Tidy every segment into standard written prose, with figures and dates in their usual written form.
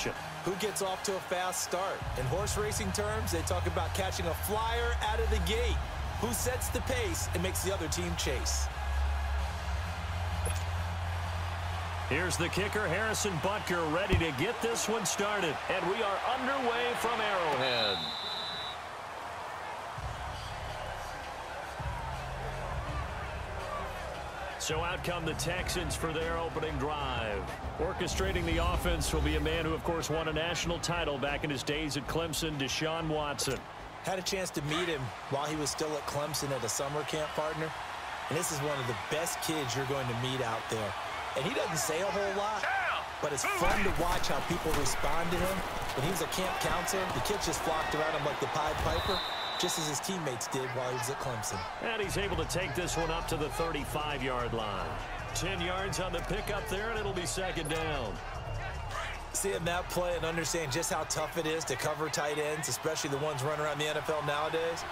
action. Who gets off to a fast start? In horse racing terms, they talk about catching a flyer out of the gate. Who sets the pace and makes the other team chase? Here's the kicker, Harrison Butker, ready to get this one started. And we are underway from Arrowhead. So out come the Texans for their opening drive. Orchestrating the offense will be a man who, of course, won a national title back in his days at Clemson, Deshaun Watson. Had a chance to meet him while he was still at Clemson at a summer camp, partner. And this is one of the best kids you're going to meet out there. And he doesn't say a whole lot, but it's fun to watch how people respond to him. When he was a camp counselor, the kids just flocked around him like the Pied Piper, just as his teammates did while he was at Clemson. And he's able to take this one up to the 35-yard line. 10 yards on the pickup there, and it'll be second down. Seeing that play and understand just how tough it is to cover tight ends, especially the ones running around the NFL nowadays,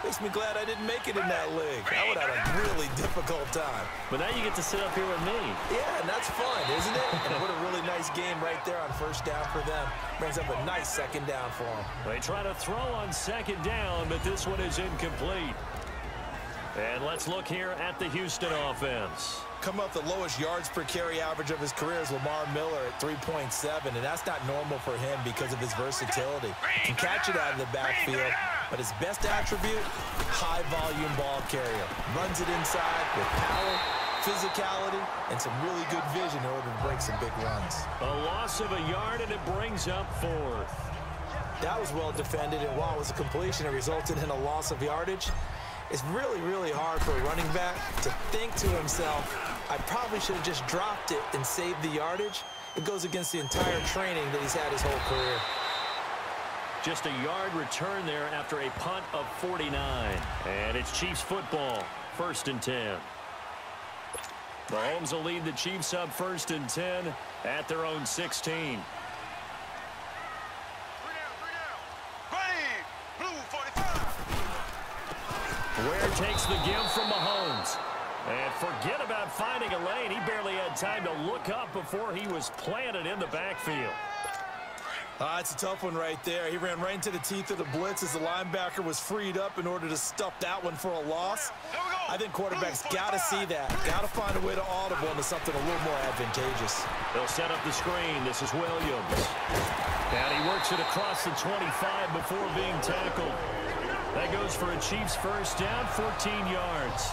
makes me glad I didn't make it in that league. I would have had a really difficult time. But now you get to sit up here with me. Yeah, and that's fun, isn't it? And what a really nice game right there on first down for them. Brings up a nice second down for them. They try to throw on second down, but this one is incomplete. And let's look here at the Houston offense. Come up the lowest yards per carry average of his career is Lamar Miller at 3.7, and that's not normal for him because of his versatility. He can catch it out of the backfield, but his best attribute, high-volume ball carrier. Runs it inside with power, physicality, and some really good vision in order to break some big runs. A loss of a yard, and it brings up fourth. That was well defended, and while it was a completion, it resulted in a loss of yardage. It's really, really hard for a running back to think to himself, I probably should have just dropped it and saved the yardage. It goes against the entire training that he's had his whole career. Just a yard return there after a punt of 49. And it's Chiefs football, 1st and 10. Mahomes will lead the Chiefs up 1st and 10 at their own 16. Ware takes the give from Mahomes. And forget about finding a lane. He barely had time to look up before he was planted in the backfield. It's a tough one right there. He ran right into the teeth of the blitz as the linebacker was freed up in order to stuff that one for a loss. I think quarterbacks got to see that. Got to find a way to audible into something a little more advantageous. They'll set up the screen. This is Williams. And he works it across the 25 before being tackled. That goes for a Chiefs first down, 14 yards.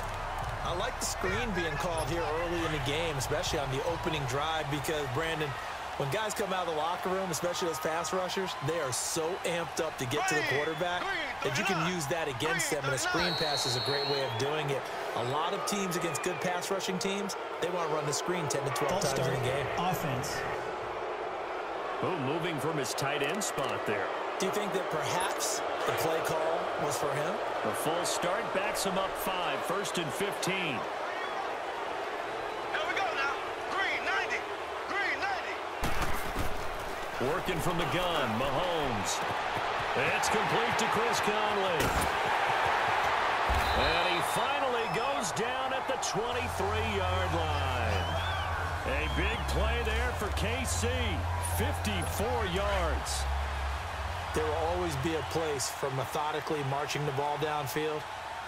I like the screen being called here early in the game, especially on the opening drive, because, Brandon, when guys come out of the locker room, especially those pass rushers, they are so amped up to get to the quarterback that you can use that against them, and a screen pass is a great way of doing it. A lot of teams against good pass rushing teams, they want to run the screen 10 to 12 times in a game. Offense. Oh, moving from his tight end spot there. Do you think that perhaps the play call was for him? The full start backs him up 5, 1st and 15. Here we go now. Green 90. Green 90. Working from the gun, Mahomes. It's complete to Chris Conley. And he finally goes down at the 23-yard line. A big play there for KC. 54 yards. There will always be a place for methodically marching the ball downfield.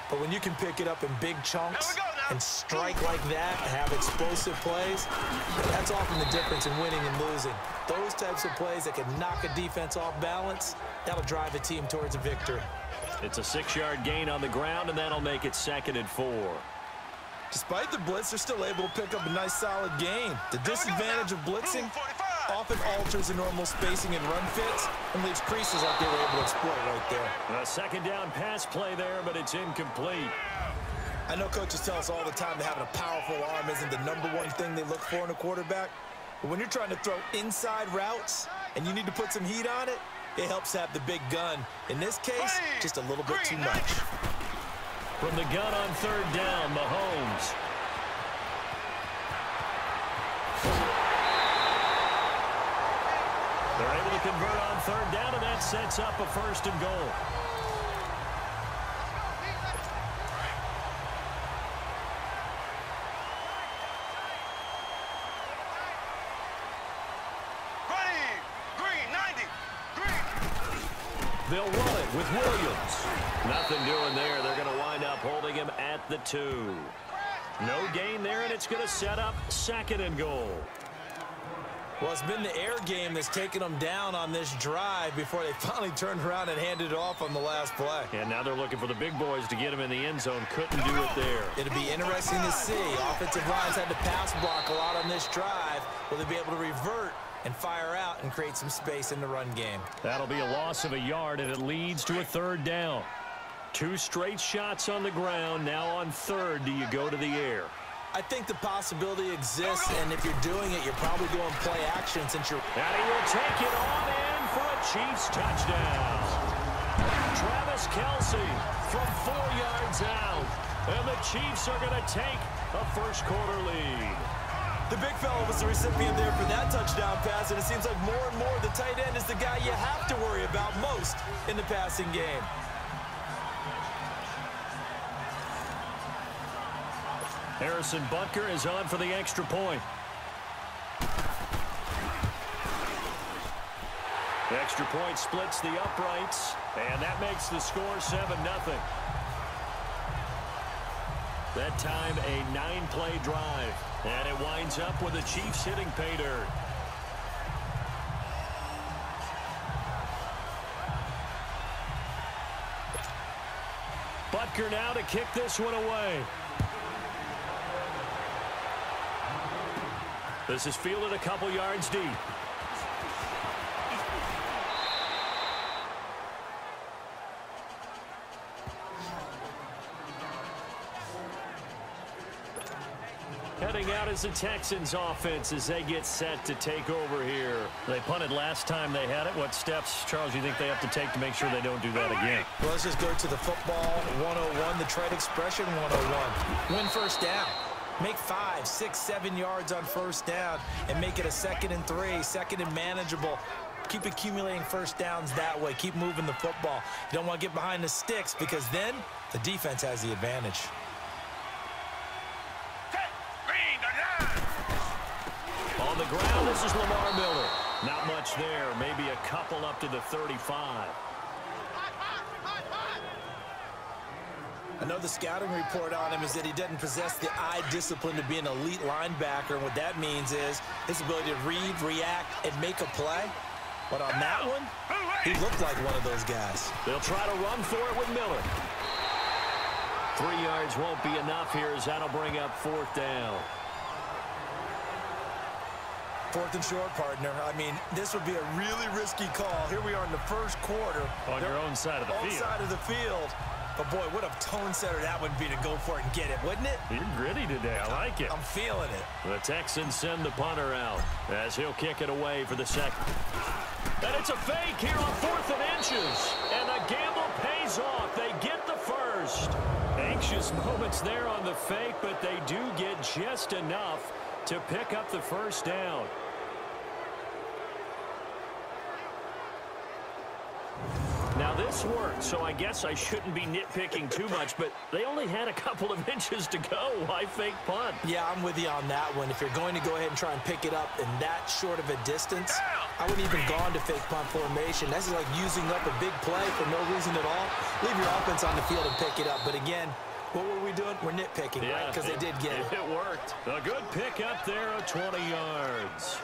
But when you can pick it up in big chunks and strike like that and have explosive plays, that's often the difference in winning and losing. Those types of plays that can knock a defense off balance, that'll drive a team towards a victory. It's a 6-yard gain on the ground, and that'll make it 2nd and 4. Despite the blitz, they're still able to pick up a nice solid gain. The disadvantage of blitzing often alters the normal spacing and run fits and leaves creases like they were able to exploit right there. A 2nd down pass play there, but it's incomplete. I know coaches tell us all the time that having a powerful arm isn't the #1 thing they look for in a quarterback. But when you're trying to throw inside routes and you need to put some heat on it, it helps have the big gun. In this case, just a little bit too much. From the gun on 3rd down, Mahomes. They're able to convert on 3rd down, and that sets up a 1st and goal. Green They'll run it with Williams. Nothing doing there. They're going to wind up holding him at the 2. No gain there, and it's going to set up 2nd and goal. Well, it's been the air game that's taken them down on this drive before they finally turned around and handed it off on the last play. And now they're looking for the big boys to get him in the end zone. Couldn't do it there. It'll be interesting to see. Offensive lines had to pass block a lot on this drive. Will they be able to revert and fire out and create some space in the run game? That'll be a loss of a yard, and it leads to a 3rd down. 2 straight shots on the ground. Now on 3rd, do you go to the air? I think the possibility exists, and if you're doing it, you're probably going play action since you're... And he will take it on in for a Chiefs touchdown. Travis Kelce from 4 yards out. And the Chiefs are going to take a first-quarter lead. The big fella was the recipient there for that touchdown pass, and it seems like more and more the tight end is the guy you have to worry about most in the passing game. Harrison Butker is on for the extra point. The extra point splits the uprights, and that makes the score 7-0. That time, a 9-play drive, and it winds up with the Chiefs hitting pay dirt. Butker now to kick this one away. This is fielded a couple yards deep. Heading out is the Texans offense as they get set to take over here. They punted last time they had it. What steps, Charles, do you think they have to take to make sure they don't do that again? Well, let's just go to the football 101, the trade expression 101. Win first down. Make 5, 6, 7 yards on first down and make it a 2nd and 3, 2nd and manageable. Keep accumulating first downs that way. Keep moving the football. You don't want to get behind the sticks because then the defense has the advantage. On the ground, this is Lamar Miller. Not much there. Maybe a couple up to the 35. I know the scouting report on him is that he doesn't possess the eye discipline to be an elite linebacker. And what that means is his ability to read, react, and make a play. But on that one, he looked like one of those guys. They'll try to run for it with Miller. 3 yards won't be enough here as that'll bring up 4th down. 4th and short, partner. I mean, this would be a really risky call. Here we are in the first quarter. On your own side of the field. On side of the field. But, boy, what a tone setter that would be to go for it and get it, wouldn't it? You're gritty today. I like it. I'm feeling it. The Texans send the punter out as he'll kick it away for the 2nd. And it's a fake here on 4th and inches. And the gamble pays off. They get the first. Anxious moments there on the fake, but they do get just enough to pick up the first down. Now this worked, so I guess I shouldn't be nitpicking too much, but they only had a couple of inches to go. Why fake punt? Yeah, I'm with you on that one. If you're going to go ahead and try and pick it up in that short of a distance, I wouldn't even gone to fake punt formation. That's like using up a big play for no reason at all. Leave your offense on the field and pick it up. But again, what were we doing? We're nitpicking, right? Because they did get it. It worked. A good pick up there of 20 yards.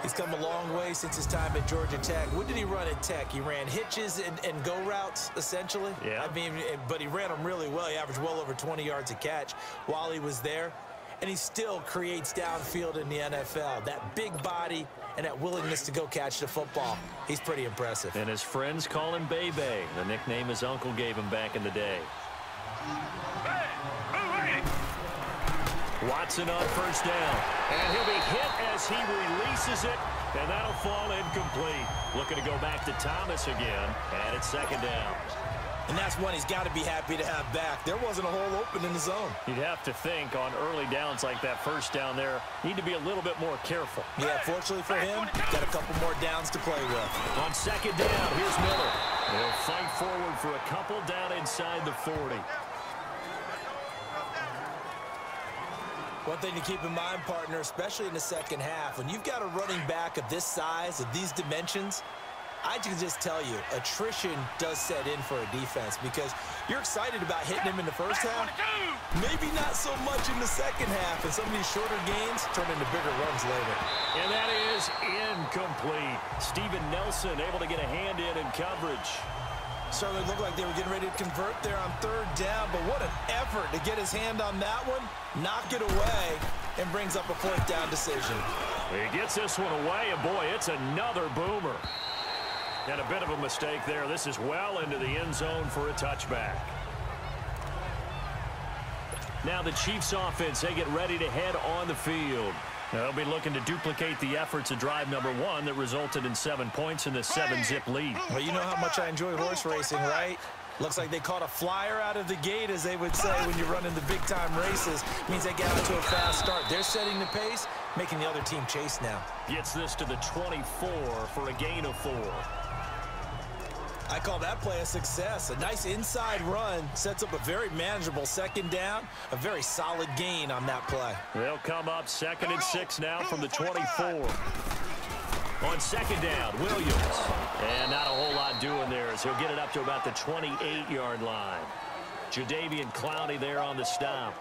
He's come a long way since his time at Georgia Tech. What did he run at Tech? He ran hitches and go routes, essentially. Yeah. I mean, but he ran them really well. He averaged well over 20 yards a catch while he was there. And he still creates downfield in the NFL. That big body and that willingness to go catch the football. He's pretty impressive. And his friends call him Bebe, the nickname his uncle gave him back in the day. Watson on first down. And he'll be hit as he releases it. And that'll fall incomplete. Looking to go back to Thomas again. And it's 2nd down. And that's one he's got to be happy to have back. There wasn't a hole open in the zone. You'd have to think on early downs like that first down there, need to be a little bit more careful. Yeah, fortunately for him, got a couple more downs to play with. On 2nd down, here's Miller. He'll fight forward for a couple down inside the 40. One thing to keep in mind, partner, especially in the second half, when you've got a running back of this size, of these dimensions, I can just tell you, attrition does set in for a defense because you're excited about hitting him in the first half. Maybe not so much in the second half, and some of these shorter gains turn into bigger runs later. And that is incomplete. Steven Nelson able to get a hand in coverage. Certainly looked like they were getting ready to convert there on third down, but what an effort to get his hand on that one, knock it away, and brings up a fourth down decision. He gets this one away, and boy, it's another boomer. And a bit of a mistake there. This is well into the end zone for a touchback. Now the Chiefs offense, they get ready to head on the field. They'll be looking to duplicate the efforts of drive number 1 that resulted in 7 points in the 7-zip lead. Well, you know how much I enjoy horse racing, right? Looks like they caught a flyer out of the gate, as they would say when you're running the big-time races. Means they get out to a fast start. They're setting the pace, making the other team chase now. Gets this to the 24 for a gain of 4. I call that play a success. A nice inside run sets up a very manageable second down. A very solid gain on that play. They'll come up 2nd and 6 now from the 24. On second down, Williams. And not a whole lot doing there as he'll get it up to about the 28-yard line. Jadeveon Clowney there on the stop.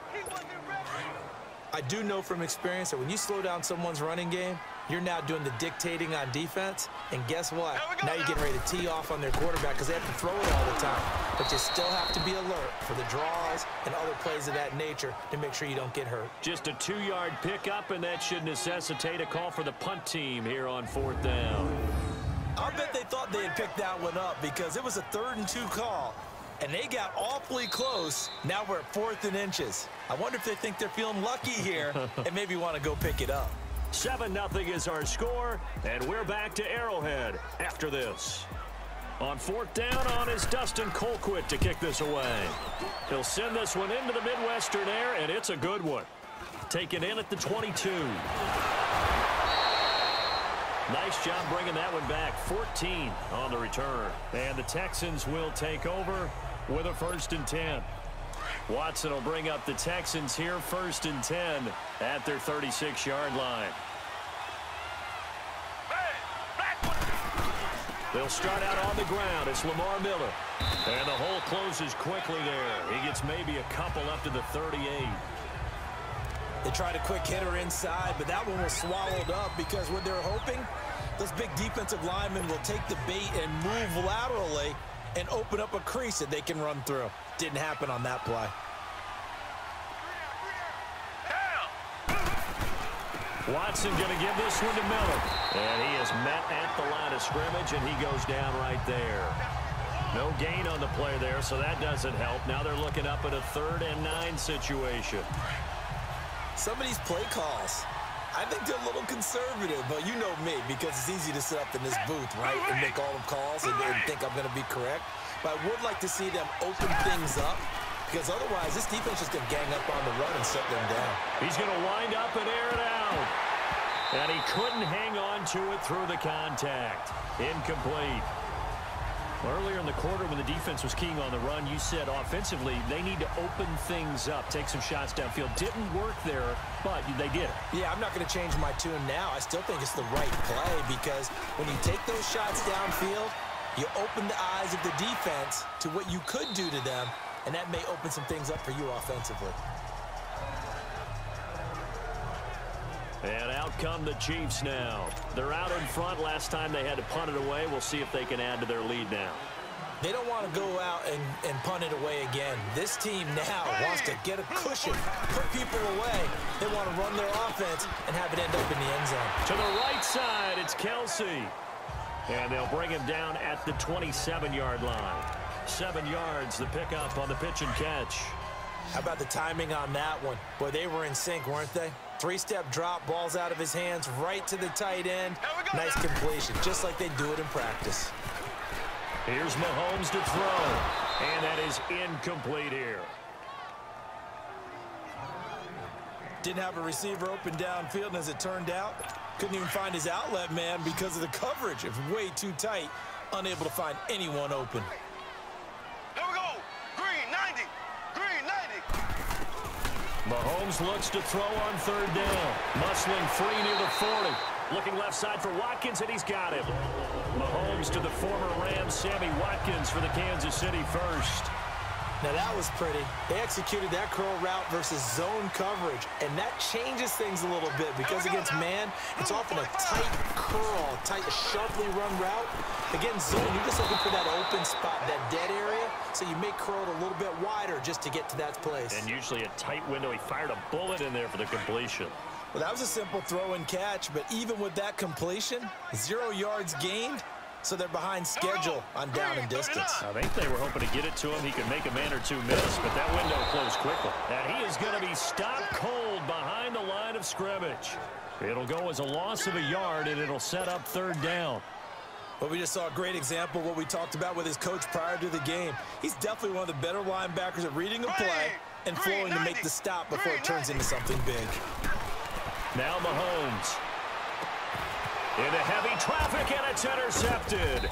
I do know from experience that when you slow down someone's running game, you're now doing the dictating on defense. And guess what? Now you're getting ready to tee off on their quarterback because they have to throw it all the time. But you still have to be alert for the draws and other plays of that nature to make sure you don't get hurt. Just a 2-yard pickup, and that should necessitate a call for the punt team here on 4th down. I'll bet they thought they had picked that one up because it was a 3rd and 2 call. And they got awfully close. Now we're at 4th and inches. I wonder if they think they're feeling lucky here and maybe want to go pick it up. 7-0 is our score, and we're back to Arrowhead after this. On 4th down on is Dustin Colquitt to kick this away. He'll send this one into the Midwestern air, and it's a good one. Taken in at the 22. Nice job bringing that one back. 14 on the return. And the Texans will take over with a 1st and 10. Watson will bring up the Texans here, 1st and 10 at their 36-yard line. They'll start out on the ground. It's Lamar Miller. And the hole closes quickly there. He gets maybe a couple up to the 38. They tried a quick hitter inside, but that one was swallowed up because what they're hoping, those big defensive linemen will take the bait and move laterally and open up a crease that they can run through. Didn't happen on that play. Watson going to give this one to Miller. And he is met at the line of scrimmage, and he goes down right there. No gain on the play there, so that doesn't help. Now they're looking up at a 3rd and 9 situation. Some of these play calls, I think they're a little conservative, but you know me, because it's easy to sit up in this booth, right, and make all the calls and think I'm going to be correct. But I would like to see them open things up, because otherwise this defense is going to gang up on the run and shut them down. He's going to wind up and air it out. And he couldn't hang on to it through the contact. Incomplete. Earlier in the quarter when the defense was keying on the run, you said offensively they need to open things up, take some shots downfield. Didn't work there, but they did it. Yeah, I'm not going to change my tune now. I still think it's the right play because when you take those shots downfield, you open the eyes of the defense to what you could do to them, and that may open some things up for you offensively. And out come the Chiefs now. They're out in front. Last time they had to punt it away. We'll see if they can add to their lead now. They don't want to go out and punt it away again. This team now wants to get a cushion, put people away. They want to run their offense and have it end up in the end zone. To the right side, it's Kelsey. And they'll bring him down at the 27-yard line. 7 yards, the pickup on the pitch and catch. How about the timing on that one? Boy, they were in sync, weren't they? 3-step drop, ball's out of his hands, right to the tight end. Nice completion, just like they do it in practice. Here's Mahomes to throw, and that is incomplete here. Didn't have a receiver open downfield, and as it turned out, couldn't even find his outlet man because of the coverage. It was way too tight, unable to find anyone open. Here we go. Green 90. Green 90. Mahomes looks to throw on 3rd down. Muscling free near the 40. Looking left side for Watkins, and he's got him. Mahomes to the former Rams, Sammy Watkins for the Kansas City first. Now that was pretty. They executed that curl route versus zone coverage, and that changes things a little bit because against man, it's often a tight curl, tight, sharply run route. Against zone, you're just looking for that open spot, that dead area, so you may curl it a little bit wider just to get to that place. And usually a tight window. He fired a bullet in there for the completion. Well, that was a simple throw and catch, but even with that completion, 0 yards gained. So they're behind schedule on down and distance. I think they were hoping to get it to him. He could make a man or two miss, but that window closed quickly. And he is going to be stopped cold behind the line of scrimmage. It'll go as a loss of a yard, and it'll set up 3rd down. Well, we just saw a great example of what we talked about with his coach prior to the game. He's definitely one of the better linebackers at reading a play and flowing to make the stop before it turns into something big. Now Mahomes. Into heavy traffic, and it's intercepted.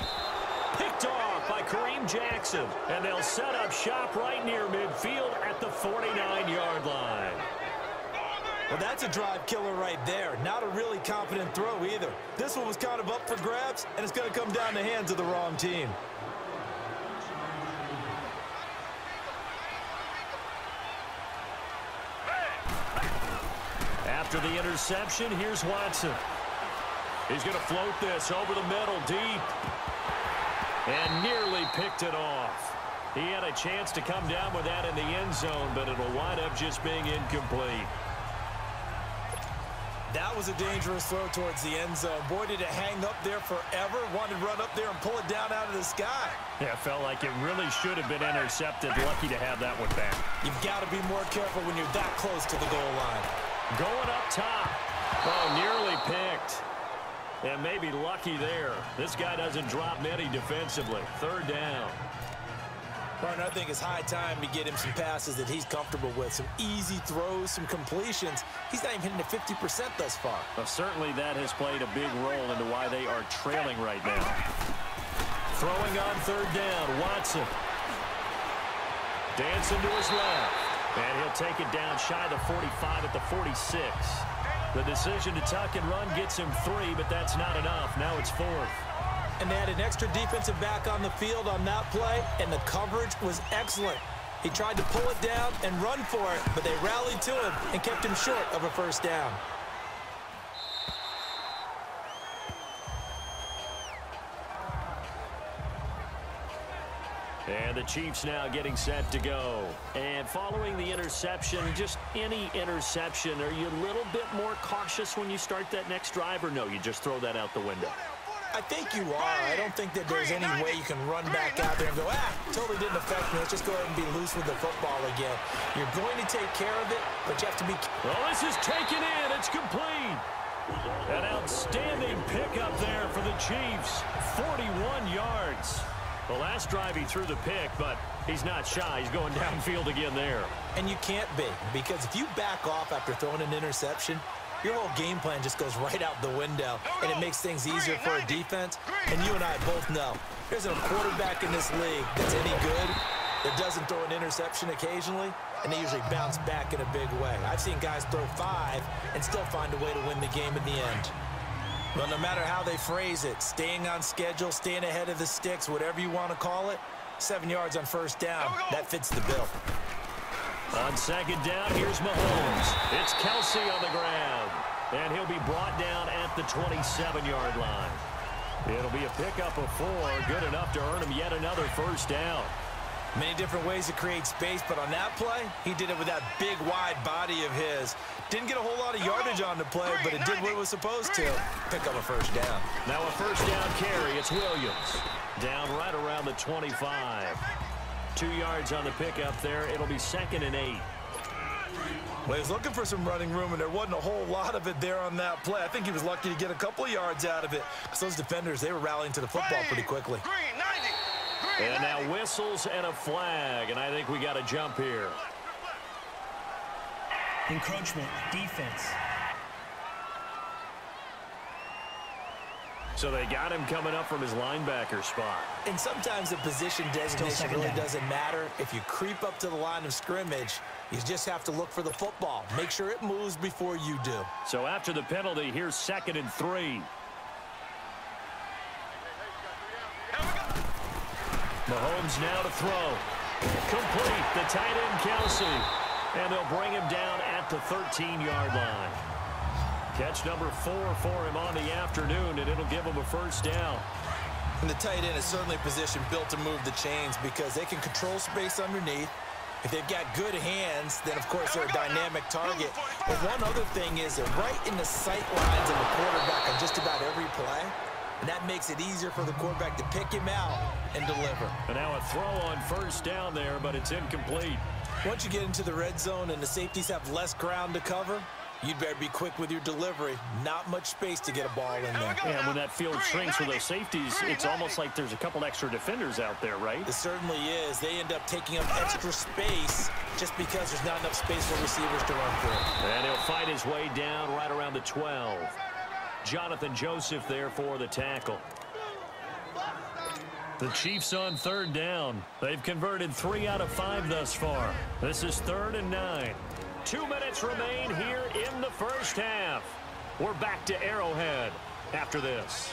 Picked off by Kareem Jackson. And they'll set up shop right near midfield at the 49-yard line. Well, that's a drive killer right there. Not a really confident throw either. This one was kind of up for grabs, and it's going to come down the hands of the wrong team. After the interception, here's Watson. He's going to float this over the middle deep. And nearly picked it off. He had a chance to come down with that in the end zone, but it'll wind up just being incomplete. That was a dangerous throw towards the end zone. Boy, did it hang up there forever. Wanted to run up there and pull it down out of the sky. Yeah, it felt like it really should have been intercepted. Lucky to have that one back. You've got to be more careful when you're that close to the goal line. Going up top. Oh, nearly picked. And maybe lucky there. This guy doesn't drop many defensively. 3rd down. Partner, I think it's high time to get him some passes that he's comfortable with. Some easy throws, some completions. He's not even hitting to 50% thus far. Well, certainly that has played a big role into why they are trailing right now. Throwing on 3rd down, Watson. Dancing to his left. And he'll take it down shy of the 45 at the 46. The decision to tuck and run gets him 3, but that's not enough. Now it's 4th. And they had an extra defensive back on the field on that play, and the coverage was excellent. He tried to pull it down and run for it, but they rallied to him and kept him short of a 1st down. And the Chiefs now getting set to go. And following the interception, just any interception, are you a little bit more cautious when you start that next drive, or no, you just throw that out the window? I think you are. I don't think that there's any way you can run back out there and go, totally didn't affect me. Let's just go ahead and be loose with the football again. You're going to take care of it, but you have to be... Well, this is taken in. It's complete. An outstanding pickup there for the Chiefs. 41 yards. The last drive he threw the pick, but he's not shy. He's going downfield again there. And you can't be, because if you back off after throwing an interception, your whole game plan just goes right out the window, and it makes things easier for a defense. And you and I both know there's a quarterback in this league that's any good that doesn't throw an interception occasionally, and they usually bounce back in a big way. I've seen guys throw 5 and still find a way to win the game in the end. Well, no matter how they phrase it, staying on schedule, staying ahead of the sticks, whatever you want to call it, 7 yards on 1st down, that fits the bill. On 2nd down, here's Mahomes. It's Kelsey on the ground. And he'll be brought down at the 27-yard line. It'll be a pickup of 4, good enough to earn him yet another 1st down. Many different ways to create space, but on that play, he did it with that big, wide body of his. Didn't get a whole lot of yardage on the play, but it did what it was supposed to. Pick up a 1st down. Now a 1st down carry. It's Williams. Down right around the 25. 2 yards on the pickup there. It'll be 2nd and 8. Well, he was looking for some running room, and there wasn't a whole lot of it there on that play. I think he was lucky to get a couple of yards out of it. Because those defenders, they were rallying to the football pretty quickly. And now whistles and a flag, and I think we got a jump here. Encroachment, defense. So they got him coming up from his linebacker spot. And sometimes the position designation really doesn't matter. If you creep up to the line of scrimmage, you just have to look for the football. Make sure it moves before you do. So after the penalty, here's 2nd and 3. Mahomes now to throw. Complete. The tight end, Kelsey. And they'll bring him down at the 13-yard line. Catch number 4 for him on the afternoon, and it'll give him a first down. And the tight end is certainly a position built to move the chains because they can control space underneath. If they've got good hands, then, of course, they're a dynamic target. But one other thing is they're right in the sight lines of the quarterback on just about every play. And that makes it easier for the quarterback to pick him out and deliver. And now a throw on first down there, but it's incomplete. Once you get into the red zone and the safeties have less ground to cover, you'd better be quick with your delivery. Not much space to get a ball in there. Yeah, and when that field shrinks with those safeties, it's almost like there's a couple extra defenders out there, right? It certainly is. They end up taking up extra space just because there's not enough space for receivers to run through. And he'll fight his way down right around the 12. Jonathan Joseph there for the tackle. The Chiefs on 3rd down. They've converted 3 out of 5 thus far. This is 3rd and 9. 2 minutes remain here in the first half. We're back to Arrowhead after this.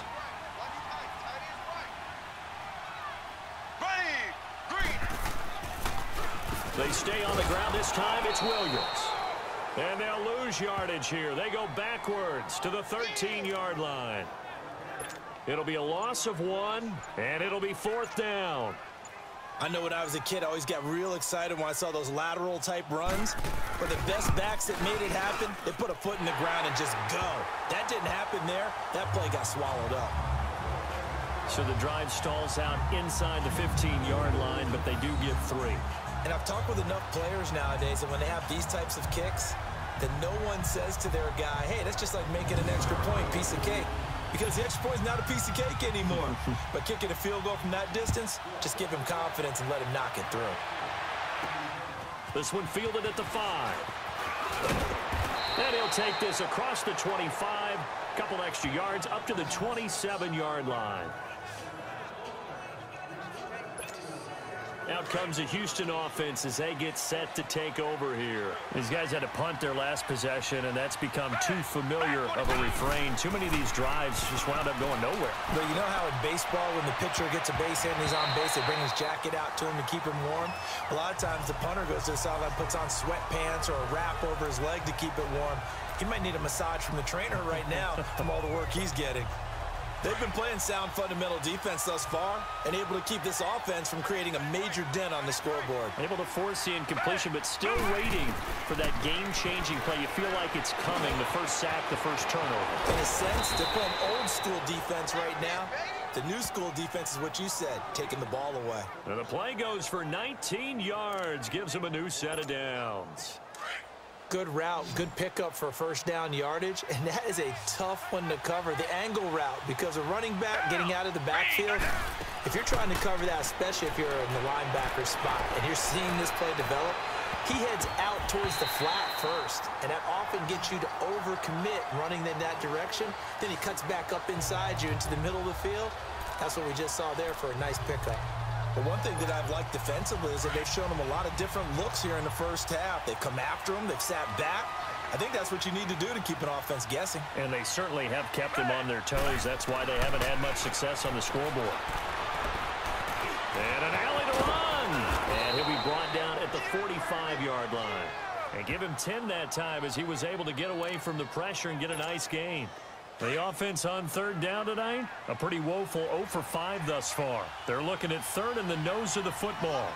They stay on the ground this time. It's Williams. And they'll lose yardage here. They go backwards to the 13-yard line. It'll be a loss of 1, and it'll be 4th down. I know when I was a kid, I always got real excited when I saw those lateral-type runs. But the best backs that made it happen, they put a foot in the ground and just go. That didn't happen there. That play got swallowed up. So the drive stalls out inside the 15-yard line, but they do get 3. And I've talked with enough players nowadays that when they have these types of kicks, that no one says to their guy, hey, that's just like making an extra point, piece of cake. Because the extra point is not a piece of cake anymore. But kicking a field goal from that distance, just give him confidence and let him knock it through. This one fielded at the 5. And he'll take this across the 25, couple extra yards up to the 27-yard line. Out comes the Houston offense as they get set to take over here. These guys had to punt their last possession, and that's become too familiar of a refrain. Too many of these drives just wound up going nowhere. But you know how in baseball, when the pitcher gets a base hit and he's on base, they bring his jacket out to him to keep him warm? A lot of times the punter goes to the sideline, puts on sweatpants or a wrap over his leg to keep it warm. He might need a massage from the trainer right now from all the work he's getting. They've been playing sound fundamental defense thus far and able to keep this offense from creating a major dent on the scoreboard. Able to force the incompletion, but still waiting for that game-changing play. You feel like it's coming, the first sack, the first turnover. In a sense, they're playing old-school defense right now. The new school defense is what you said, taking the ball away. And the play goes for 19 yards, gives them a new set of downs. Good route, good pickup for first down yardage, and that is a tough one to cover, the angle route, because a running back getting out of the backfield, if you're trying to cover that, especially if you're in the linebacker spot and you're seeing this play develop, he heads out towards the flat first, and that often gets you to overcommit running in that direction. Then he cuts back up inside you into the middle of the field. That's what we just saw there for a nice pickup. But one thing that I've liked defensively is that they've shown them a lot of different looks here in the first half. They've come after them. They've sat back. I think that's what you need to do to keep an offense guessing. And they certainly have kept them on their toes. That's why they haven't had much success on the scoreboard. And an alley to run. And he'll be brought down at the 45-yard line. And give him 10 that time as he was able to get away from the pressure and get a nice gain. The offense on third down tonight, a pretty woeful 0 for 5 thus far. They're looking at third in the nose of the football.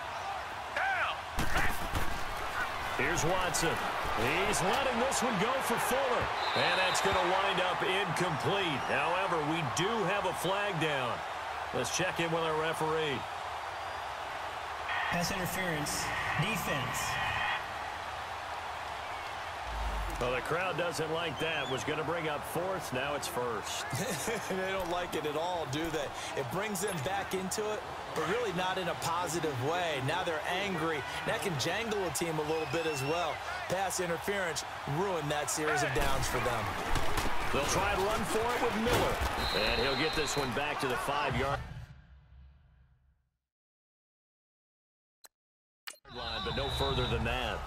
Here's Watson. He's letting this one go for Fuller. And that's going to wind up incomplete. However, we do have a flag down. Let's check in with our referee. Pass interference, defense. Well, the crowd doesn't like that. Was going to bring up fourth. Now it's first. They don't like it at all, do they? It brings them back into it, but really not in a positive way. Now they're angry. That can jangle a team a little bit as well. Pass interference ruined that series of downs for them. They'll try and run for it with Miller. And he'll get this one back to the 5-yard line, but no further than that.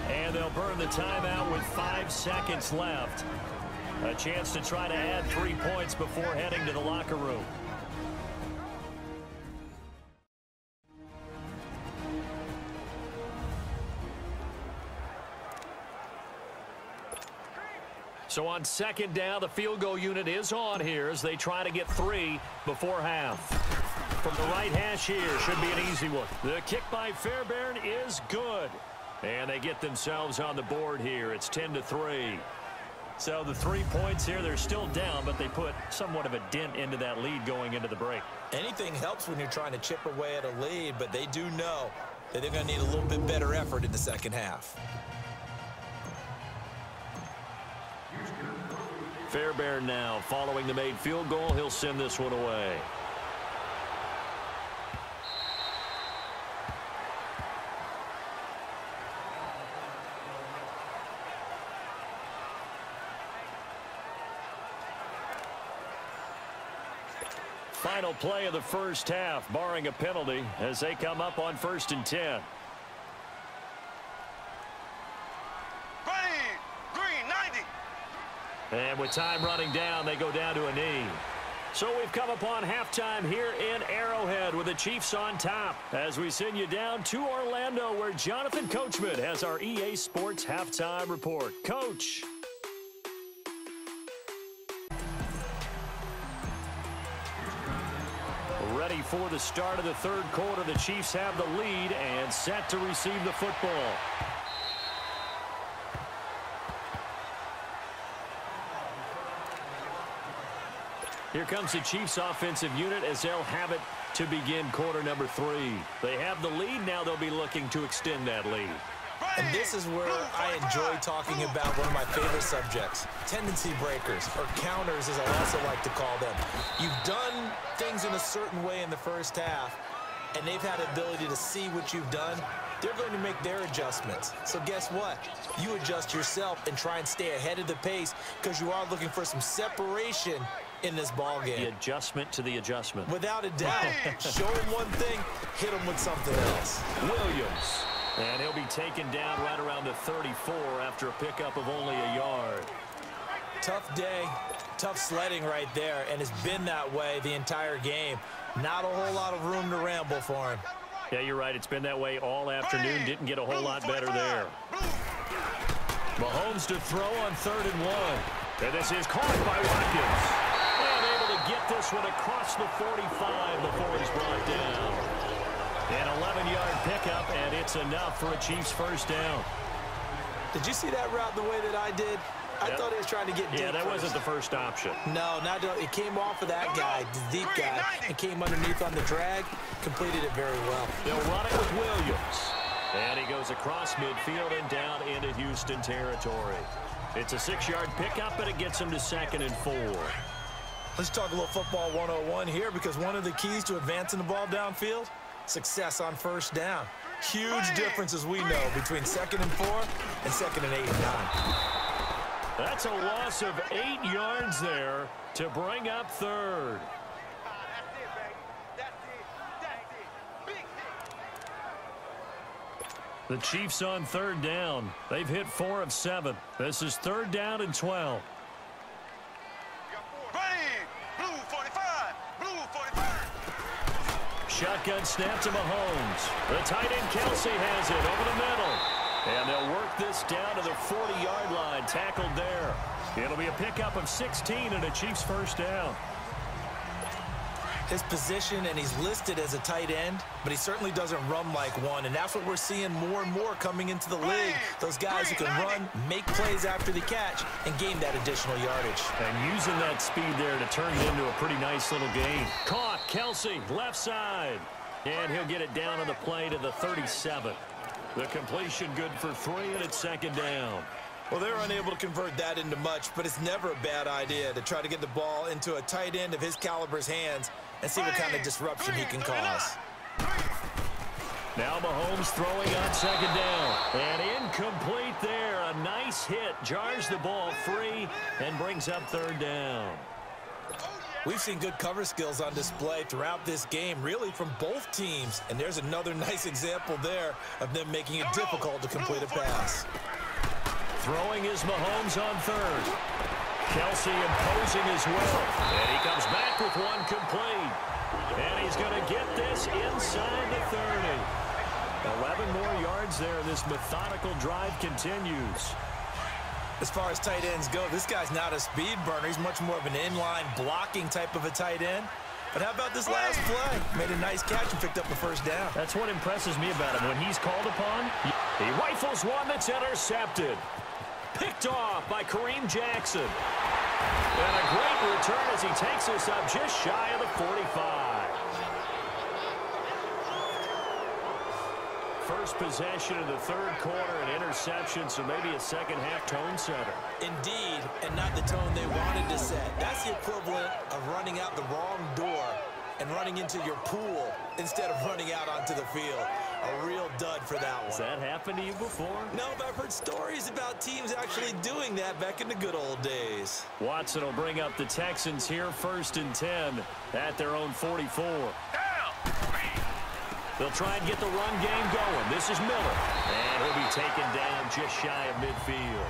And they'll burn the timeout with 5 seconds left. A chance to try to add 3 points before heading to the locker room. So on second down, the field goal unit is on here as they try to get 3 before half. From the right hash here, should be an easy one. The kick by Fairbairn is good. And they get themselves on the board here. It's 10-3. So the 3 points here, they're still down, but they put somewhat of a dent into that lead going into the break. Anything helps when you're trying to chip away at a lead, but they do know that they're going to need a little bit better effort in the second half. Fairbairn now following the made field goal. He'll send this one away. Final play of the first half, barring a penalty, as they come up on 1st and 10. And with time running down, they go down to a knee. So we've come upon halftime here in Arrowhead with the Chiefs on top as we send you down to Orlando where Jonathan Coachman has our EA Sports halftime report. Coach. Ready for the start of the third quarter. The Chiefs have the lead and set to receive the football. Here comes the Chiefs offensive unit as they'll have it to begin quarter number 3. They have the lead. Now they'll be looking to extend that lead. And this is where I enjoy talking about one of my favorite subjects, tendency breakers, or counters as I also like to call them. You've done things in a certain way in the first half, and they've had the ability to see what you've done. They're going to make their adjustments. So guess what? You adjust yourself and try and stay ahead of the pace because you are looking for some separation in this ball game. The adjustment to the adjustment. Without a doubt. Show him one thing, hit him with something else. Williams. And he'll be taken down right around the 34 after a pickup of only a yard. Tough day, tough sledding right there, and it's been that way the entire game. Not a whole lot of room to ramble for him. Yeah, you're right. It's been that way all afternoon. Didn't get a whole lot better there. Mahomes to throw on 3rd and 1. And this is caught by Watkins. And able to get this one across the 45 before he's brought down. An 11-yard pickup, and it's enough for a Chiefs first down. Did you see that route the way that I did? I thought he was trying to get deep. Yeah, that wasn't the first option. No, it came off of that guy, the deep guy, and came underneath on the drag. Completed it very well. They'll run it with Williams. And he goes across midfield and down into Houston territory. It's a 6-yard pickup, but it gets him to 2nd and 4. Let's talk a little football 101 here because one of the keys to advancing the ball downfield, success on first down. Huge difference, as we know, between 2nd and 4 and 2nd and 8 and 9. That's a loss of 8 yards there to bring up 3rd. The Chiefs on 3rd down. They've hit 4 of 7. This is 3rd down and 12. Shotgun snap to Mahomes. The tight end Kelsey has it over the middle. And they'll work this down to the 40-yard line. Tackled there. It'll be a pickup of 16 and a Chiefs first down. His position, and he's listed as a tight end, but he certainly doesn't run like one, and that's what we're seeing more and more coming into the league. Those guys who can run, make plays after the catch, and gain that additional yardage. And using that speed there to turn it into a pretty nice little gain. Caught, Kelsey, left side. And he'll get it down on the play to the 37. The completion good for 3, and it's 2nd down. Well, they're unable to convert that into much, but it's never a bad idea to try to get the ball into a tight end of his caliber's hands and see what kind of disruption he can cause. Now Mahomes throwing on 2nd down. And incomplete there. a nice hit, jars the ball free, and brings up third down. We've seen good cover skills on display throughout this game, really from both teams. And there's another nice example there of them making it difficult to complete a pass. Throwing is Mahomes on third. Kelsey imposing his will. And he comes back with one complete. And he's going to get this inside the 30. 11 more yards there. This methodical drive continues. As far as tight ends go, this guy's not a speed burner. He's much more of an inline blocking type of a tight end. But how about this last play? Made a nice catch and picked up the first down. That's what impresses me about him. When he's called upon, he rifles one that's intercepted. Picked off by Kareem Jackson. And a great return as he takes us up just shy of the 45. First possession of the third quarter, an interception, so maybe a second-half tone setter. Indeed, and not the tone they wanted to set. That's the equivalent of running out the wrong door and running into your pool instead of running out onto the field. A real dud for that one. Has that happened to you before? No, but I've heard stories about teams actually doing that back in the good old days. Watson will bring up the Texans here, 1st and 10 at their own 44. They'll try and get the run game going. This is Miller. And he'll be taken down just shy of midfield.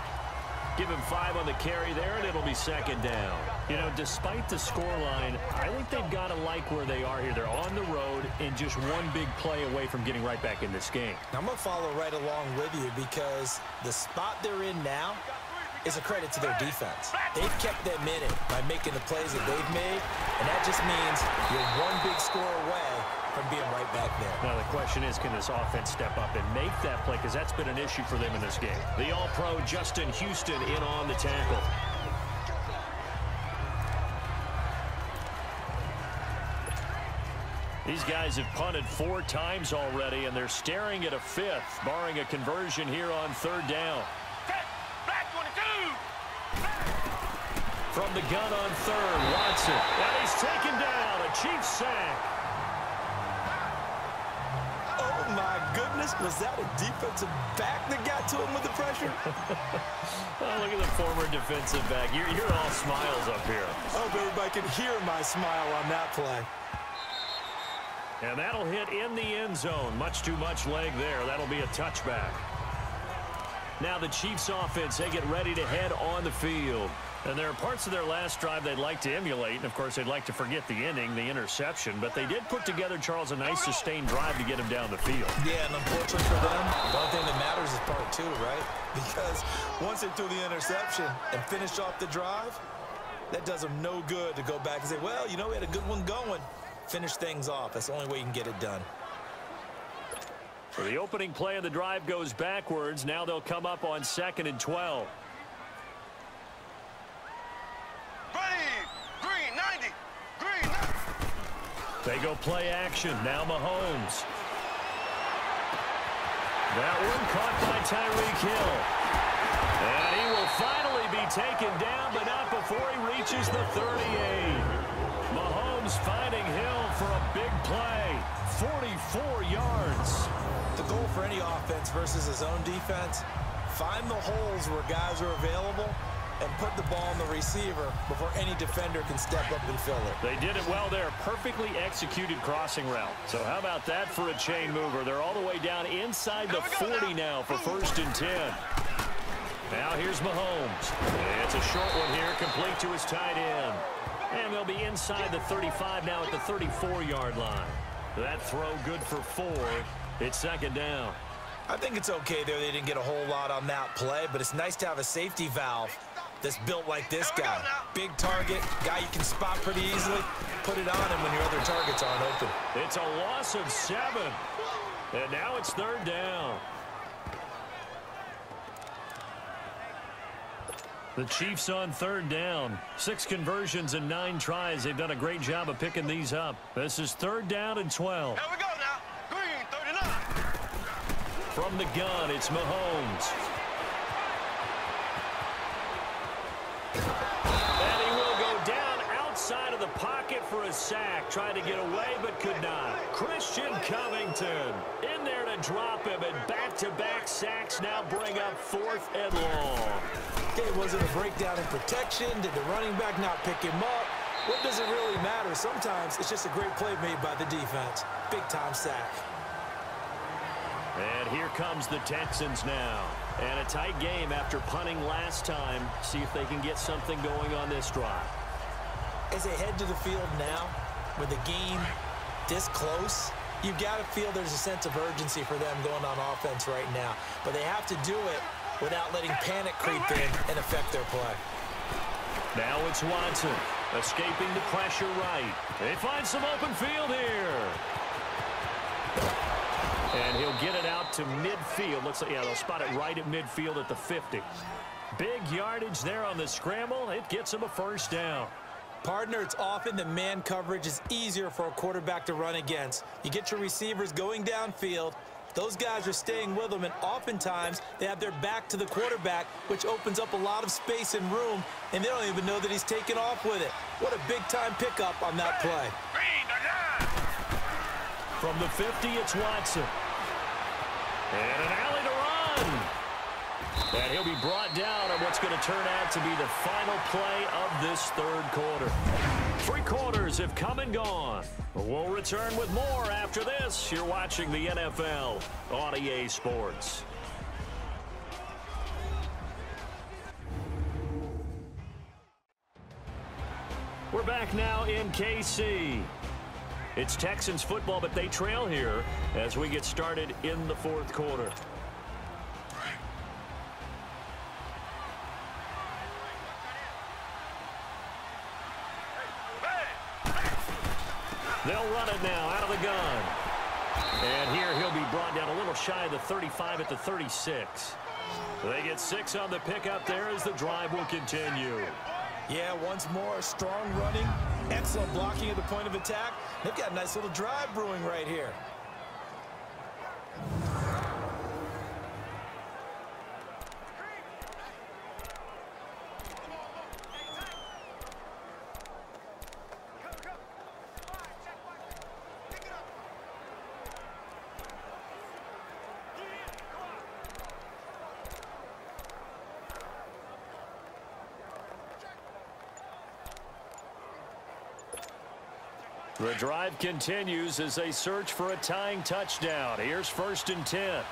Give him 5 on the carry there, and it'll be second down. You know, despite the scoreline, I think they've got to like where they are here. They're on the road and just one big play away from getting right back in this game. Now, I'm going to follow right along with you because the spot they're in now is a credit to their defense. They've kept them in it by making the plays that they've made, and that just means you're one big score away from being right back there. Now the question is, can this offense step up and make that play? Because that's been an issue for them in this game. The All-Pro Justin Houston in on the tackle. These guys have punted 4 times already, and they're staring at a 5th, barring a conversion here on 3rd down. From the gun on 3rd, Watson. And he's taken down, a Chiefs sack. Oh, my goodness. Was that a defensive back that got to him with the pressure? Oh, look at the former defensive back. You're all smiles up here. I hope everybody can hear my smile on that play. And that'll hit in the end zone. Much too much leg there. That'll be a touchback. Now the Chiefs offense, they get ready to head on the field. And there are parts of their last drive they'd like to emulate. And, of course, they'd like to forget the ending, the interception. But they did put together, Charles, a nice sustained drive to get him down the field. Yeah, and unfortunately for them, the only thing that matters is part 2, right? Because once they threw the interception and finished off the drive, that does them no good to go back and say, well, you know, we had a good one going. Finish things off. That's the only way you can get it done. So the opening play of the drive goes backwards. Now they'll come up on 2nd and 12. Green 90. Green 90. They go play action. Now Mahomes. That one caught by Tyreek Hill. And he will finally be taken down, but not before he reaches the 38. Mahomes finding Hill for a big play. 44 yards. The goal for any offense versus his own defense, find the holes where guys are available and put the ball on the receiver before any defender can step up and fill it. They did it well there. Perfectly executed crossing route. So how about that for a chain mover? They're all the way down inside the 40 now for 1st and 10. Now here's Mahomes. It's a short one here, complete to his tight end. And they'll be inside the 35 now at the 34-yard line. That throw good for 4. It's 2nd down. I think it's okay there. They didn't get a whole lot on that play, but it's nice to have a safety valve that's built like this guy. Big target, guy you can spot pretty easily. Put it on him when your other targets aren't open. It's a loss of 7. And now it's 3rd down. The Chiefs on 3rd down. 6 conversions and 9 tries. They've done a great job of picking these up. This is 3rd down and 12. Here we go now. Green 39. From the gun, it's Mahomes. And he will go down outside of the pocket for a sack. Tried to get away, but could not. Christian Covington in there to to drop him, and back-to-back sacks now bring up 4th and long. Okay, was it a breakdown in protection? Did the running back not pick him up? What does it really matter? Sometimes it's just a great play made by the defense. Big-time sack. And here comes the Texans now. And a tight game after punting last time. See if they can get something going on this drive. As they head to the field now, with the game this close, you've got to feel there's a sense of urgency for them going on offense right now. But they have to do it without letting panic creep in and affect their play. Now it's Watson, escaping the pressure right. They find some open field here. And he'll get it out to midfield. Looks like, yeah, they'll spot it right at midfield at the 50. Big yardage there on the scramble. It gets him a first down. Partner, it's often that man coverage is easier for a quarterback to run against. You get your receivers going downfield. Those guys are staying with them, and oftentimes they have their back to the quarterback, which opens up a lot of space and room, and they don't even know that he's taken off with it. What a big-time pickup on that play. From the 50, it's Watson. And an alley to run. And he'll be brought down on what's going to turn out to be the final play of this third quarter. 3 quarters have come and gone. We'll return with more after this. You're watching the NFL on EA Sports. We're back now in KC. It's Texans football, but they trail here as we get started in the 4th quarter. They'll run it now out of the gun. And here he'll be brought down a little shy of the 35 at the 36. They get 6 on the pickup there as the drive will continue. Yeah, once more, strong running, excellent blocking at the point of attack. They've got a nice little drive brewing right here. The drive continues as they search for a tying touchdown. Here's 1st and 10.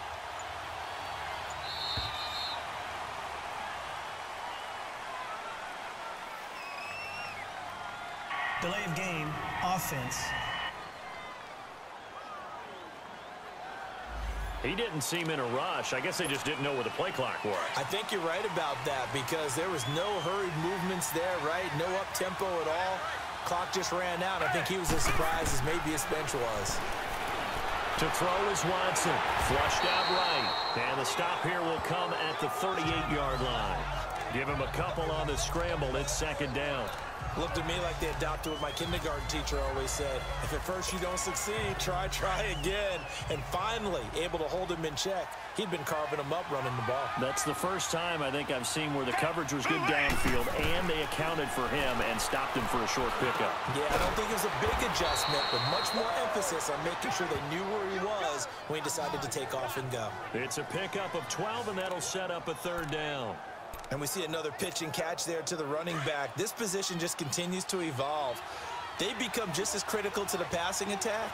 Delay of game, offense. He didn't seem in a rush. I guess they just didn't know where the play clock was. I think you're right about that because there was no hurried movements there, right? No up-tempo at all. Clock just ran out. I think he was as surprised as maybe his bench was. To throw is Watson. Flushed out right. And the stop here will come at the 38-yard line. Give him a couple on the scramble. It's 2nd down. Looked to me like they adopted what my kindergarten teacher always said. If at first you don't succeed, try again. And finally, able to hold him in check. He'd been carving him up running the ball. That's the first time I think I've seen where the coverage was good downfield and they accounted for him and stopped him for a short pickup. Yeah, I don't think it was a big adjustment, but much more emphasis on making sure they knew where he was when he decided to take off and go. It's a pickup of 12, and that'll set up a 3rd down. And we see another pitch and catch there to the running back. This position just continues to evolve. They become just as critical to the passing attack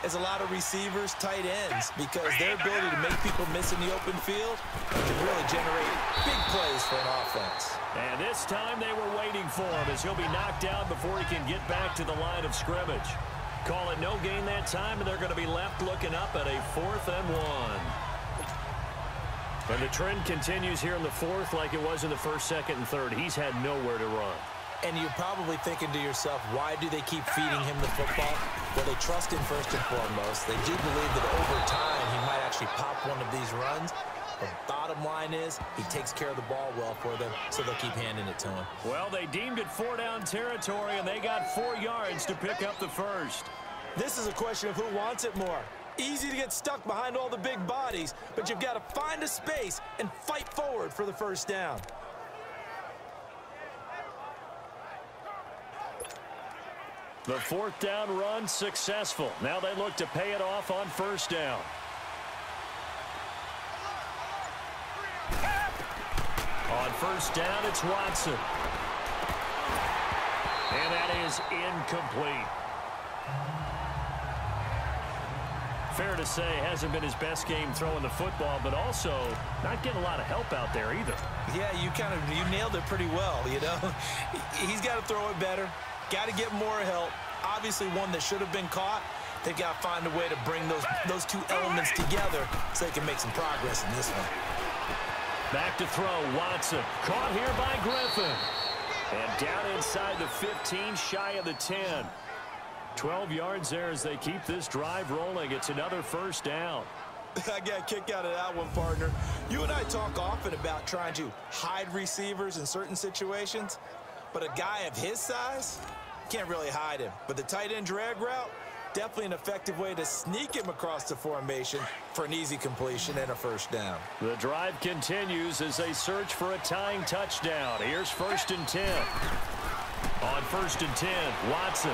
as a lot of receivers, tight ends, because their ability to make people miss in the open field can really generate big plays for an offense. And this time they were waiting for him as he'll be knocked down before he can get back to the line of scrimmage. Call it no gain that time, and they're going to be left looking up at a 4th and 1. And the trend continues here in the 4th like it was in the 1st, 2nd, and 3rd. He's had nowhere to run. And you're probably thinking to yourself, why do they keep feeding him the football? Well, they trust him first and foremost. They do believe that over time he might actually pop one of these runs. The bottom line is he takes care of the ball well for them, so they'll keep handing it to him. Well, they deemed it 4-down territory, and they got 4 yards to pick up the first. This is a question of who wants it more. Easy to get stuck behind all the big bodies, but you've got to find a space and fight forward for the first down. The 4th down run successful. Now they look to pay it off on 1st down. On first down, it's Watson. And that is incomplete. Fair to say, hasn't been his best game throwing the football, but also not getting a lot of help out there either. Yeah, you nailed it pretty well, you know. He's got to throw it better, got to get more help. Obviously one that should have been caught. They've got to find a way to bring those two elements together so they can make some progress in this one. Back to throw, Watson. Caught here by Griffin. And down inside the 15, shy of the 10. 12 yards there as they keep this drive rolling. It's another first down. I got a kick out of that one, partner. You and I talk often about trying to hide receivers in certain situations, but a guy of his size, can't really hide him. But the tight end drag route, definitely an effective way to sneak him across the formation for an easy completion and a first down. The drive continues as they search for a tying touchdown. Here's first and 10. On first and 10, Watson.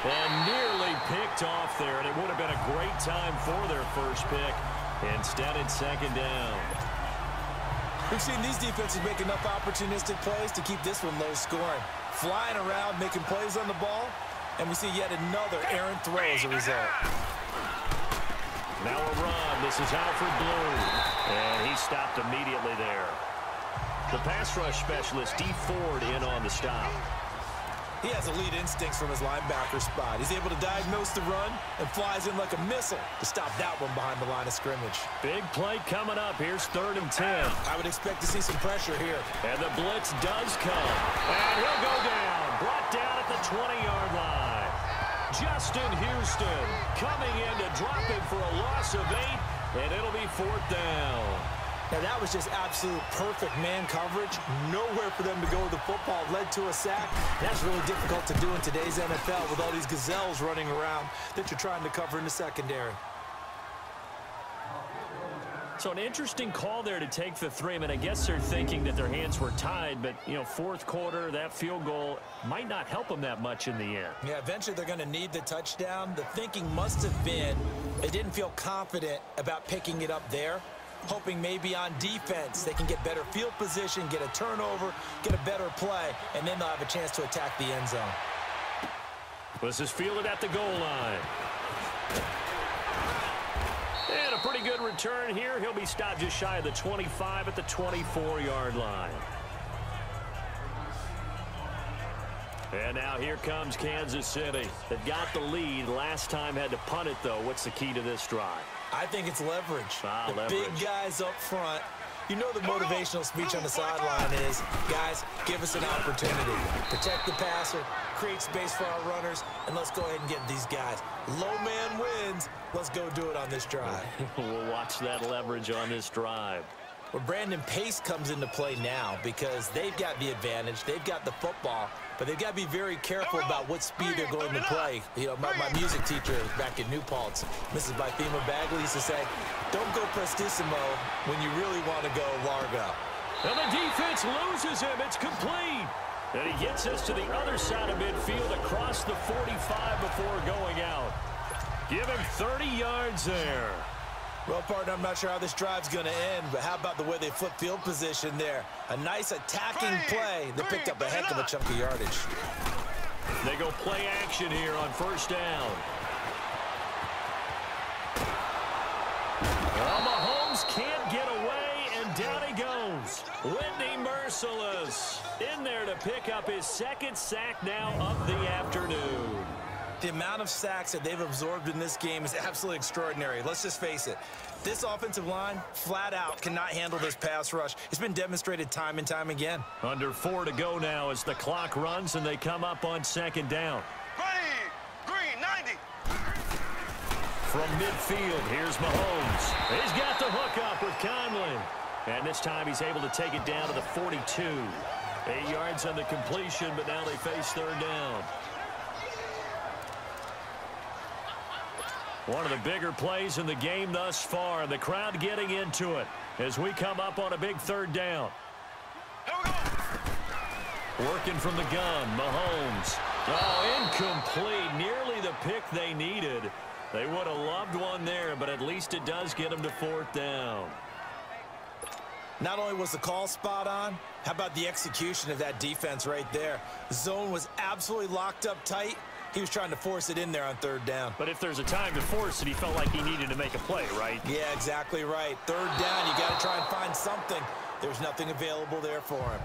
And nearly picked off there, and it would have been a great time for their first pick. Instead, it's second down. We've seen these defenses make enough opportunistic plays to keep this one low scoring. Flying around, making plays on the ball, and we see yet another errant throw as a result. Now a run. This is Alfred Blue. And he stopped immediately there. The pass rush specialist, D. Ford, in on the stop. He has elite instincts from his linebacker spot. He's able to diagnose the run and flies in like a missile to stop that one behind the line of scrimmage. Big play coming up. Here's third and 10. I would expect to see some pressure here. And the blitz does come. And he'll go down. Brought down at the 20-yard line. Justin Houston coming in to drop him for a loss of 8, and it'll be fourth down. Now, that was just absolute perfect man coverage. Nowhere for them to go with the football. Led to a sack. That's really difficult to do in today's NFL with all these gazelles running around that you're trying to cover in the secondary. So an interesting call there to take the 3. I mean, I guess they're thinking that their hands were tied, but, you know, fourth quarter, that field goal might not help them that much in the end. Yeah, eventually they're going to need the touchdown. The thinking must have been they didn't feel confident about picking it up there, hoping maybe on defense they can get better field position, get a turnover, get a better play, and then they'll have a chance to attack the end zone. This is fielded at the goal line. And a pretty good return here. He'll be stopped just shy of the 25 at the 24-yard line. And now here comes Kansas City. They've got the lead. Last time had to punt it, though. What's the key to this drive? I think it's leverage. Leverage. Big guys up front. You know the motivational speech on the sideline is, guys, give us an opportunity. Protect the passer, create space for our runners, and let's go ahead and get these guys. Low man wins. Let's go do it on this drive. We'll watch that leverage on this drive. Well, Brandon, pace comes into play now because they've got the advantage. They've got the football, but they've got to be very careful about what speed they're going to play. You know, my music teacher back in New Paltz, Mrs. Bythema Bagley, used to say, don't go prestissimo when you really want to go largo. And the defense loses him. It's complete. And he gets us to the other side of midfield across the 45 before going out. Give him 30 yards there. Well, partner, I'm not sure how this drive's going to end, but how about the way they flip field position there? A nice attacking play that picked up a heck of a chunk of yardage. They go play action here on first down. Well, Mahomes can't get away, and down he goes. Whitney Merciless in there to pick up his second sack now of the afternoon. The amount of sacks that they've absorbed in this game is absolutely extraordinary. Let's just face it. This offensive line, flat out, cannot handle this pass rush. It's been demonstrated time and time again. Under 4 to go now as the clock runs and they come up on second down. Green, 90. From midfield, here's Mahomes. He's got the hook up with Conley. And this time he's able to take it down to the 42. 8 yards on the completion, but now they face third down. One of the bigger plays in the game thus far, and the crowd getting into it as we come up on a big third down. Working from the gun, Mahomes. Oh, incomplete. Nearly the pick they needed. They would have loved one there, but at least it does get them to fourth down. Not only was the call spot on, how about the execution of that defense right there? The zone was absolutely locked up tight. He was trying to force it in there on third down. But if there's a time to force it, he felt like he needed to make a play, right? Yeah, exactly right. Third down, you got to try and find something. There's nothing available there for him.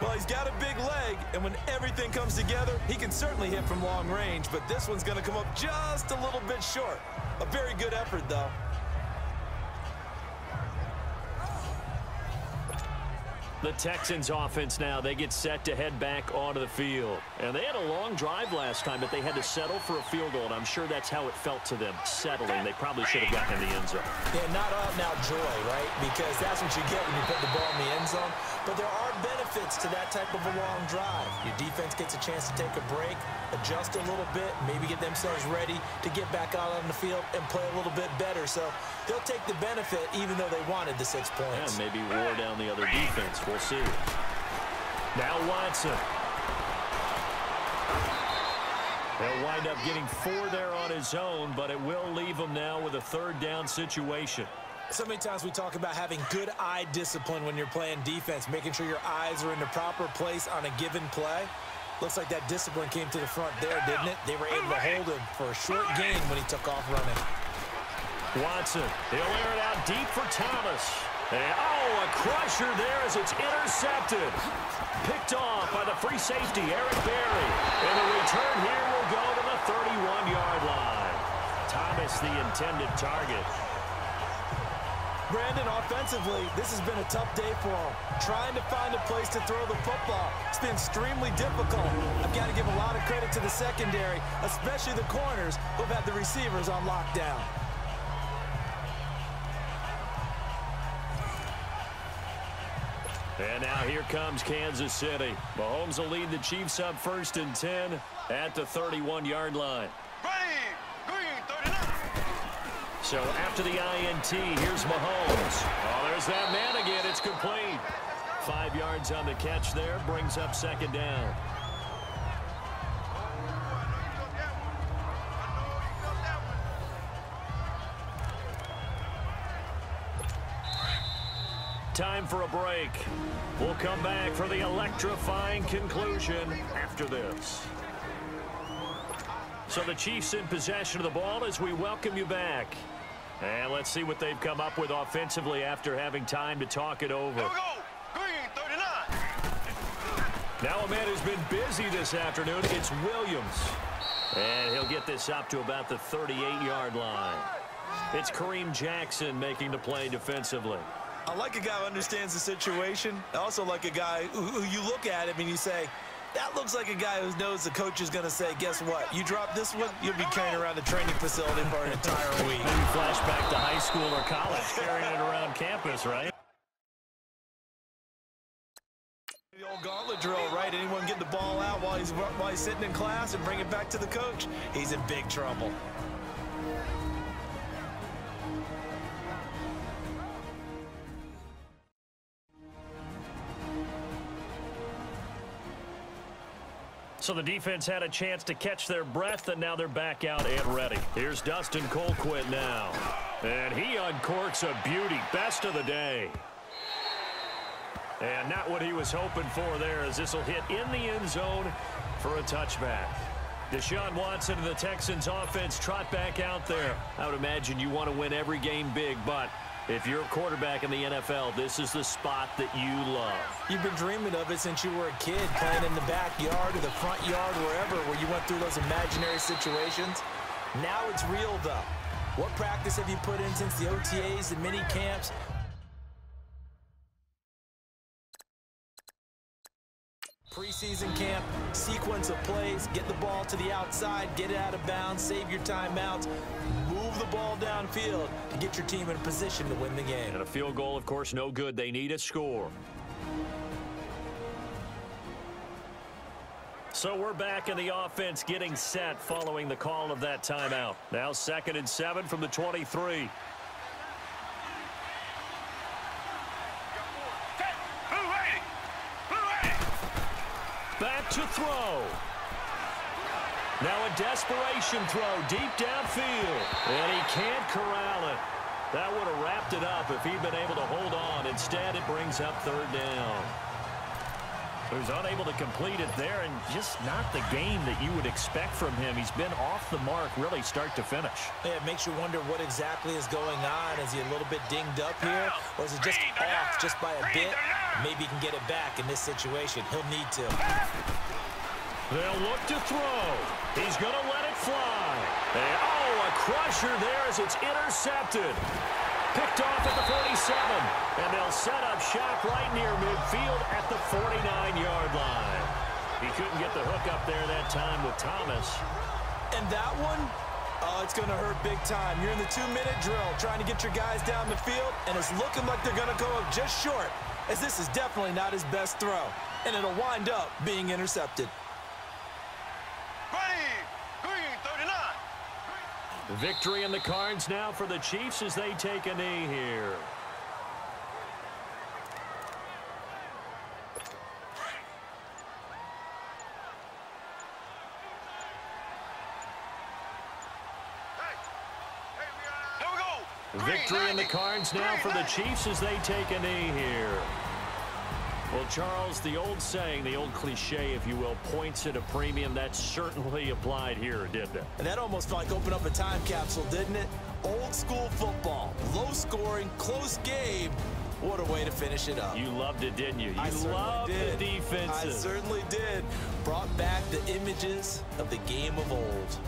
Well, he's got a big leg, and when everything comes together, he can certainly hit from long range, but this one's going to come up just a little bit short. A very good effort, though. The Texans offense now, they get set to head back onto the field. And they had a long drive last time, but they had to settle for a field goal, and I'm sure that's how it felt to them, settling. They probably should have gotten in the end zone. Yeah, not out and out joy, right? Because that's what you get when you put the ball in the end zone. But there are benefits to that type of a long drive. Your defense gets a chance to take a break, adjust a little bit, maybe get themselves ready to get back out on the field and play a little bit better. So they'll take the benefit even though they wanted the 6 points. Yeah, maybe wore down the other defense. We'll see. Now Watson. He'll wind up getting 4 there on his own, but it will leave him now with a third down situation. So many times we talk about having good eye discipline when you're playing defense, making sure your eyes are in the proper place on a given play. Looks like that discipline came to the front there, didn't it? They were able to hold him for a short gain when he took off running. Watson, he'll air it out deep for Thomas. And, a crusher there as it's intercepted. Picked off by the free safety, Eric Berry. And the return here will go to the 31-yard line. Thomas, the intended target. Brandon, offensively, this has been a tough day for him. Trying to find a place to throw the football. It's been extremely difficult. I've got to give a lot of credit to the secondary, especially the corners who've had the receivers on lockdown. And now here comes Kansas City. Mahomes will lead the Chiefs up 1st and 10 at the 31-yard line. Green, 39. So after the INT, here's Mahomes. Oh, there's that man again. It's complete. 5 yards on the catch there. Brings up 2nd down. Time for a break. We'll come back for the electrifying conclusion after this. So the Chiefs in possession of the ball as we welcome you back. And let's see what they've come up with offensively after having time to talk it over. Here we go. Green, 39. Now a man who's been busy this afternoon. It's Williams. And he'll get this up to about the 38-yard line. It's Kareem Jackson making the play defensively. I like a guy who understands the situation. I also like a guy who you look at him and you say, that looks like a guy who knows the coach is going to say, guess what? You drop this one, you'll be carrying around the training facility for an entire week. Maybe flashback to high school or college, carrying it around campus, right? The old gauntlet drill, right? Anyone get the ball out while he's sitting in class and bring it back to the coach? He's in big trouble. So the defense had a chance to catch their breath, and now they're back out and ready. Here's Dustin Colquitt now. And he uncorks a beauty. Best of the day. And not what he was hoping for there, as this will hit in the end zone for a touchback. Deshaun Watson and the Texans offense trot back out there. I would imagine you want to win every game big, but if you're a quarterback in the NFL, this is the spot that you love. You've been dreaming of it since you were a kid, playing in the backyard or the front yard, wherever, where you went through those imaginary situations. Now it's real, though. What practice have you put in since the OTAs, the mini camps? Preseason camp, sequence of plays, get the ball to the outside, get it out of bounds, save your timeouts, move the ball downfield to get your team in a position to win the game. And a field goal, of course, no good. They need a score. So we're back in the offense getting set following the call of that timeout. Now 2nd and 7 from the 23. Back to throw. Now a desperation throw deep downfield. And he can't corral it. That would have wrapped it up if he'd been able to hold on. Instead, it brings up third down. He was unable to complete it there, and just not the game that you would expect from him. He's been off the mark really start to finish. Yeah, it makes you wonder what exactly is going on. Is he a little bit dinged up here, or is it just off just by a bit? Maybe he can get it back in this situation. He'll need to. They'll look to throw. He's going to let it fly. Oh, a crusher there as it's intercepted. Picked off at the 47, and they'll set up shop right near midfield at the 49-yard line. He couldn't get the hook up there that time with Thomas. And that one, oh, it's going to hurt big time. You're in the 2-minute drill trying to get your guys down the field, and it's looking like they're going to go just short, as this is definitely not his best throw, and it'll wind up being intercepted. The victory in the cards now for the Chiefs as they take a knee here. Victory in the cards now for the Chiefs as they take a knee here. Well, Charles, the old saying, the old cliche, if you will, points at a premium, that certainly applied here, didn't it? And that almost felt like opened up a time capsule, didn't it? Old school football, low scoring, close game. What a way to finish it up. You loved it, didn't you? You loved the defenses. I certainly did. Brought back the images of the game of old.